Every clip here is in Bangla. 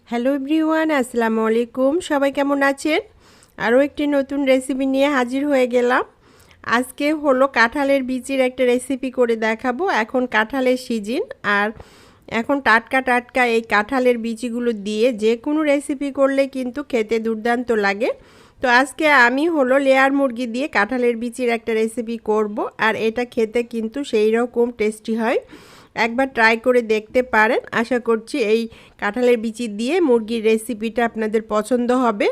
হ্যালো এভরিওয়ান, আসসালামু আলাইকুম। সবাই কেমন আছেন? আরও একটি নতুন রেসিপি নিয়ে হাজির হয়ে গেলাম। আজকে হলো কাঁঠালের বিচির একটা রেসিপি করে দেখাবো। এখন কাঁঠালের সিজন, আর এখন টাটকা টাটকা এই কাঁঠালের বিচিগুলো দিয়ে যে কোনো রেসিপি করলে কিন্তু খেতে দুর্দান্ত লাগে। তো আজকে আমি হলো লেয়ার মুরগি দিয়ে কাঁঠালের বিচির একটা রেসিপি করব, আর এটা খেতে কিন্তু সেই রকম টেস্টি হয়। একবার ট্রাই করে দেখতে পারেন। আশা করছি এই কাঁঠালের বিচি দিয়ে মুরগির রেসিপিটা আপনাদের পছন্দ হবে।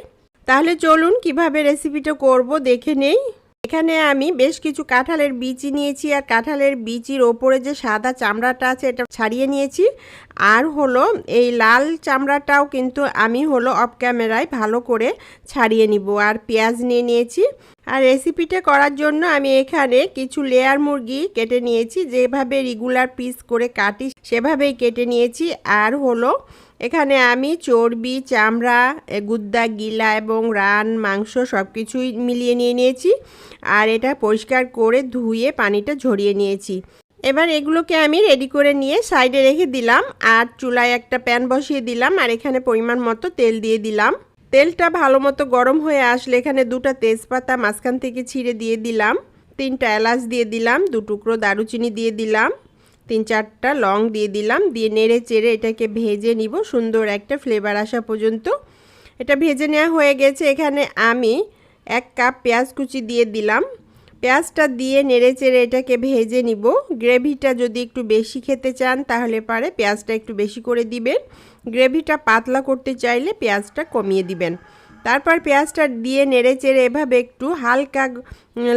তাহলে চলুন কিভাবে রেসিপিটা করব দেখে নেই। এখানে আমি বেশ কিছু কাঁঠালের বিচি নিয়েছি, আর কাঁঠালের বিচির ওপরে যে সাদা চামড়াটা আছে এটা ছাড়িয়ে নিয়েছি। আর হলো এই লাল চামড়াটাও কিন্তু আমি হলো অফ ক্যামেরায় ভালো করে ছাড়িয়ে নিব। আর পেঁয়াজ নিয়ে নিয়েছি। আর রেসিপিটা করার জন্য আমি এখানে কিছু লেয়ার মুরগি কেটে নিয়েছি, যেভাবে রেগুলার পিস করে কাটি সেভাবেই কেটে নিয়েছি। আর হলো এখানে আমি চর্বি, চামড়া, গুদ্দা, গিলা এবং রান, মাংস সব কিছুই মিলিয়ে নিয়েছি। আর এটা পরিষ্কার করে ধুয়ে পানিটা ঝরিয়ে নিয়েছি। এবার এগুলোকে আমি রেডি করে নিয়ে সাইডে রেখে দিলাম। আর চুলায় একটা প্যান বসিয়ে দিলাম, আর এখানে পরিমাণ মতো তেল দিয়ে দিলাম। তেলটা ভালো মতো গরম হয়ে আসলে এখানে দুটো তেজপাতা মাঝখান থেকে ছিঁড়ে দিয়ে দিলাম, 3টা এলাচ দিয়ে দিলাম, 2 টুকরো দারুচিনি দিয়ে দিলাম, 3-4টা লং দিয়ে দিলাম। দিয়ে নেড়ে চেড়ে এটাকে ভেজে নিব সুন্দর একটা ফ্লেভার আসা পর্যন্ত। এটা ভেজে নেওয়া হয়ে গেছে। এখানে আমি 1 কাপ পেঁয়াজ কুচি দিয়ে দিলাম। পেঁয়াজটা দিয়ে নেড়ে চেড়ে এটাকে ভেজে নিব। গ্রেভিটা যদি একটু বেশি খেতে চান তাহলে পারে পেঁয়াজটা একটু বেশি করে দিবেন। গ্রেভিটা পাতলা করতে চাইলে পেঁয়াজটা কমিয়ে দিবেন। তারপর পেঁয়াজটা দিয়ে নেড়ে চেড়ে এভাবে একটু হালকা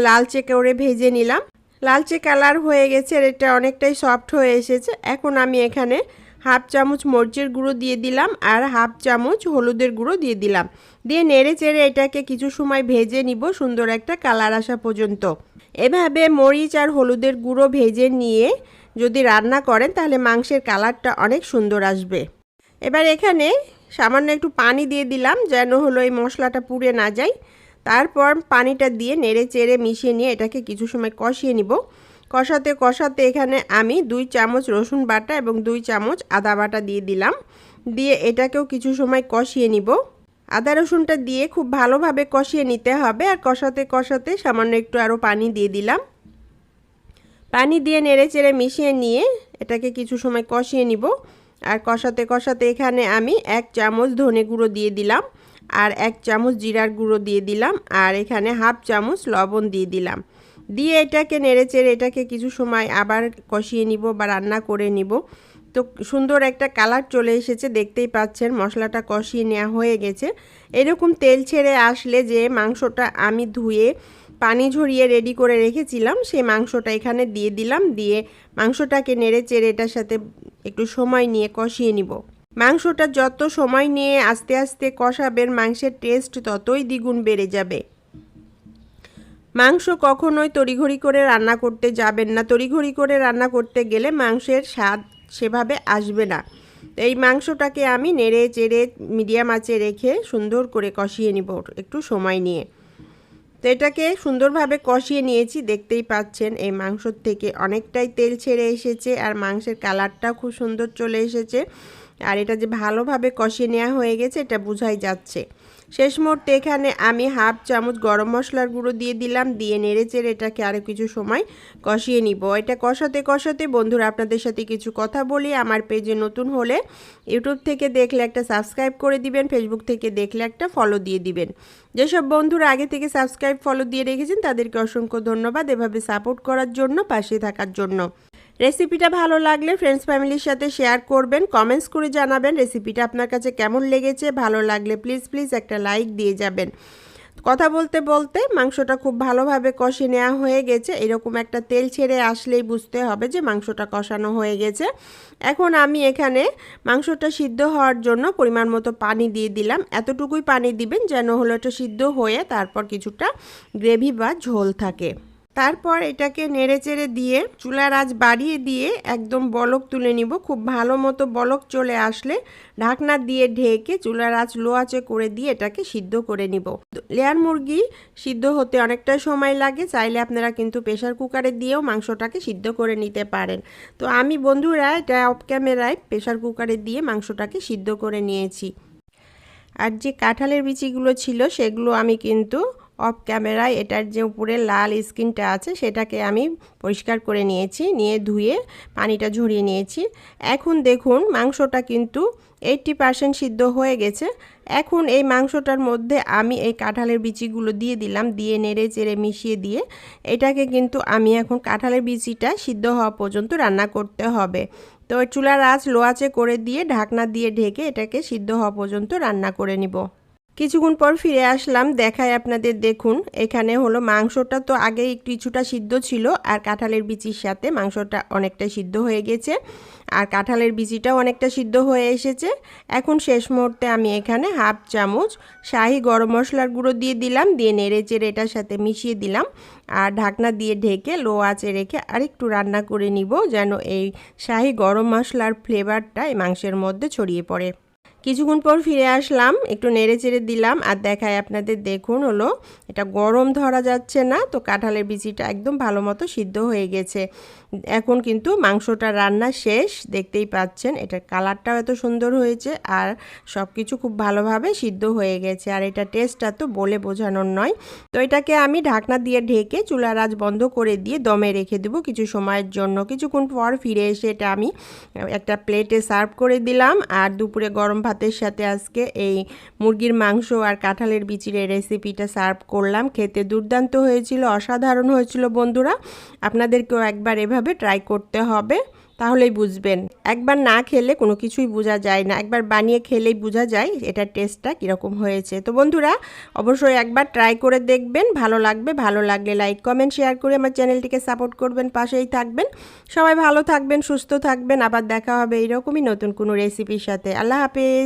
লালচে করে ভেজে নিলাম। লালচে কালার হয়ে গেছে, আর এটা অনেকটাই সফট হয়ে এসেছে। এখন আমি এখানে 1/2 চামচ মরিচের গুঁড়ো দিয়ে দিলাম, আর 1/2 চামচ হলুদের গুঁড়ো দিয়ে দিলাম। দিয়ে নেড়ে চেড়ে এটাকে কিছু সময় ভেজে নিব সুন্দর একটা কালার আসা পর্যন্ত। এভাবে মরিচ আর হলুদের গুঁড়ো ভেজে নিয়ে যদি রান্না করেন তাহলে মাংসের কালারটা অনেক সুন্দর আসবে। এবার এখানে সামান্য একটু পানি দিয়ে দিলাম, যেন হলো এই মশলাটা পুড়ে না যায়। তারপর পানিটা দিয়ে নেড়ে চেড়ে মিশিয়ে নিয়ে এটাকে কিছু সময় কষিয়ে নিব। কষাতে কষাতে এখানে আমি 2 চামচ রসুন বাটা এবং 2 চামচ আদা বাটা দিয়ে দিলাম। দিয়ে এটাকেও কিছু সময় কষিয়ে নিব। আদা রসুনটা দিয়ে খুব ভালোভাবে কষিয়ে নিতে হবে। আর কষাতে কষাতে সামান্য একটু আরও পানি দিয়ে দিলাম। পানি দিয়ে নেড়ে চেড়ে মিশিয়ে নিয়ে এটাকে কিছু সময় কষিয়ে নিব। আর কষাতে কষাতে এখানে আমি 1 চামচ ধনে গুঁড়ো দিয়ে দিলাম, আর 1 চামচ জিরার গুঁড়ো দিয়ে দিলাম, আর এখানে 1/2 চামচ লবণ দিয়ে দিলাম। দিয়ে এটাকে নেড়ে চেড়ে এটাকে কিছু সময় আবার কষিয়ে নিব বা রান্না করে নিব। তো সুন্দর একটা কালার চলে এসেছে, দেখতেই পাচ্ছেন মশলাটা কষিয়ে নেওয়া হয়ে গেছে। এরকম তেল ছেড়ে আসলে যে মাংসটা আমি ধুয়ে পানি ঝরিয়ে রেডি করে রেখেছিলাম সেই মাংসটা এখানে দিয়ে দিলাম। দিয়ে মাংসটাকে নেড়ে চেড়ে এটার সাথে একটু সময় নিয়ে কষিয়ে নিব। মাংসটা যত সময় নিয়ে আস্তে আস্তে কষাবেন মাংসের টেস্ট ততই দ্বিগুণ বেড়ে যাবে। মাংস কখনোই তড়িঘড়ি করে রান্না করতে যাবেন না। তড়িঘড়ি করে রান্না করতে গেলে মাংসের স্বাদ সেভাবে আসবে না। এই মাংসটাকে আমি নেড়ে চেড়ে মিডিয়াম আঁচে রেখে সুন্দর করে কষিয়ে নিব একটু সময় নিয়ে। তো এটাকে সুন্দরভাবে কষিয়ে নিয়েছি, দেখতেই পাচ্ছেন এই মাংসর থেকে অনেকটাই তেল ছেড়ে এসেছে, আর মাংসের কালারটাও খুব সুন্দর চলে এসেছে। আর এটা যে ভালোভাবে কষিয়ে নেওয়া হয়ে গেছে এটা বোঝাই যাচ্ছে। শেষ মুহূর্তে এখানে আমি 1/2 চামচ গরম মশলার গুঁড়ো দিয়ে দিলাম। দিয়ে নেড়ে চেড়ে এটাকে আরও কিছু সময় কষিয়ে নিব। এটা কষাতে কষাতে বন্ধুরা আপনাদের সাথে কিছু কথা বলি। আমার পেজে নতুন হলে ইউটিউব থেকে দেখলে একটা সাবস্ক্রাইব করে দিবেন, ফেসবুক থেকে দেখলে একটা ফলো দিয়ে দিবেন। যেসব বন্ধুরা আগে থেকে সাবস্ক্রাইব ফলো দিয়ে রেখেছেন তাদেরকে অসংখ্য ধন্যবাদ এভাবে সাপোর্ট করার জন্য, পাশে থাকার জন্য। রেসিপিটা ভালো লাগলে ফ্রেন্ডস ফ্যামিলির সাথে শেয়ার করবেন, কমেন্টস করে জানাবেন রেসিপিটা আপনার কাছে কেমন লেগেছে। ভালো লাগলে প্লিজ একটা লাইক দিয়ে যাবেন। কথা বলতে বলতে মাংসটা খুব ভালোভাবে কষিয়ে নেওয়া হয়ে গেছে। এরকম একটা তেল ছেড়ে আসলেই বুঝতে হবে যে মাংসটা কষানো হয়ে গেছে। এখন আমি এখানে মাংসটা সিদ্ধ হওয়ার জন্য পরিমাণ মতো পানি দিয়ে দিলাম। এতটুকুই পানি দিবেন যেন হলো এটা সিদ্ধ হয়ে তারপর কিছুটা গ্রেভি বা ঝোল থাকে। তারপর এটাকে নেড়েচেড়ে দিয়ে চুলার আঁচ বাড়িয়ে দিয়ে একদম বলক তুলে নিব। খুব ভালো মতো বলক চলে আসলে ঢাকনা দিয়ে ঢেকে চুলার আঁচ লো আঁচে করে দিয়ে এটাকে সিদ্ধ করে নিব। লেয়ার মুরগি সিদ্ধ হতে অনেকটা সময় লাগে, চাইলে আপনারা কিন্তু প্রেসার কুকারে দিয়েও মাংসটাকে সিদ্ধ করে নিতে পারেন। তো আমি বন্ধুরা এটা অফ ক্যামেরায় প্রেসার কুকারে দিয়ে মাংসটাকে সিদ্ধ করে নিয়েছি। আর যে কাঁঠালের বিচিগুলো ছিল সেগুলো আমি কিন্তু অফ ক্যামেরায় এটার যে উপরে লাল স্কিনটা আছে সেটাকে আমি পরিষ্কার করে নিয়েছি, নিয়ে ধুয়ে পানিটা ঝরিয়ে নিয়েছি। এখন দেখুন মাংসটা কিন্তু 80% সিদ্ধ হয়ে গেছে। এখন এই মাংসটার মধ্যে আমি এই কাঁঠালের বিচিগুলো দিয়ে দিলাম, দিয়ে নেড়ে চেড়ে মিশিয়ে দিয়ে এটাকে কিন্তু আমি এখন কাঁঠালের বিচিটা সিদ্ধ হওয়া পর্যন্ত রান্না করতে হবে। তো চুলার আঁচ লো আঁচে করে দিয়ে ঢাকনা দিয়ে ঢেকে এটাকে সিদ্ধ হওয়া পর্যন্ত রান্না করে নিব। কিছুক্ষণ পর ফিরে আসলাম, দেখায় আপনাদের। দেখুন এখানে হলো মাংসটা তো আগে কিছুটা সিদ্ধ ছিল, আর কাঁঠালের বিচির সাথে মাংসটা অনেকটা সিদ্ধ হয়ে গেছে, আর কাঁঠালের বিচিটাও অনেকটা সিদ্ধ হয়ে এসেছে। এখন শেষ মুহূর্তে আমি এখানে হাফ চামচ শাহি গরম মশলার গুঁড়ো দিয়ে দিলাম, দিয়ে নেড়ে চেড়ে এটার সাথে মিশিয়ে দিলাম, আর ঢাকনা দিয়ে ঢেকে লো আঁচে রেখে আরেকটু রান্না করে নিব, যেন এই শাহি গরম মশলার ফ্লেভারটা এই মাংসের মধ্যে ছড়িয়ে পড়ে। কিছুক্ষণ পর ফিরে আসলাম, একটু নেড়ে চেড়ে দিলাম, আর দেখায় আপনাদের। দেখুন হলো এটা গরম ধরা যাচ্ছে না, তো কাঁঠালের বিচিটা একদম ভালো মতো সিদ্ধ হয়ে গেছে। এখন কিন্তু মাংসটা রান্না শেষ, দেখতেই পাচ্ছেন এটার কালারটাও এত সুন্দর হয়েছে, আর সব কিছু খুব ভালোভাবে সিদ্ধ হয়ে গেছে, আর এটা টেস্টটা তো বলে বোঝানোর নয়। তো এটাকে আমি ঢাকনা দিয়ে ঢেকে চুলার আঁচ বন্ধ করে দিয়ে দমে রেখে দেবো কিছু সময়ের জন্য। কিছুক্ষণ পর ফিরে এসে এটা আমি একটা প্লেটে সার্ভ করে দিলাম, আর দুপুরে গরম ভাতের সাথে আজকে এই মুরগির মাংস আর কাঁঠালের বিচির এই রেসিপিটা সার্ভ করলাম। খেতে দুর্দান্ত হয়েছিল, অসাধারণ হয়েছিল বন্ধুরা। আপনাদেরকেও একবার এভাবে ট্রাই করতে হবে, তাহলেই বুঝবেন। একবার না খেলে কোনো কিছুই বোঝা যায় না, একবার বানিয়ে খেলেই বোঝা যায় এটার টেস্টটা কীরকম হয়েছে। তো বন্ধুরা অবশ্যই একবার ট্রাই করে দেখবেন, ভালো লাগবে। ভালো লাগলে লাইক কমেন্ট শেয়ার করে আমার চ্যানেলটিকে সাপোর্ট করবেন, পাশেই থাকবেন। সবাই ভালো থাকবেন, সুস্থ থাকবেন। আবার দেখা হবে এইরকমই নতুন কোনো রেসিপির সাথে। আল্লাহ হাফেজ।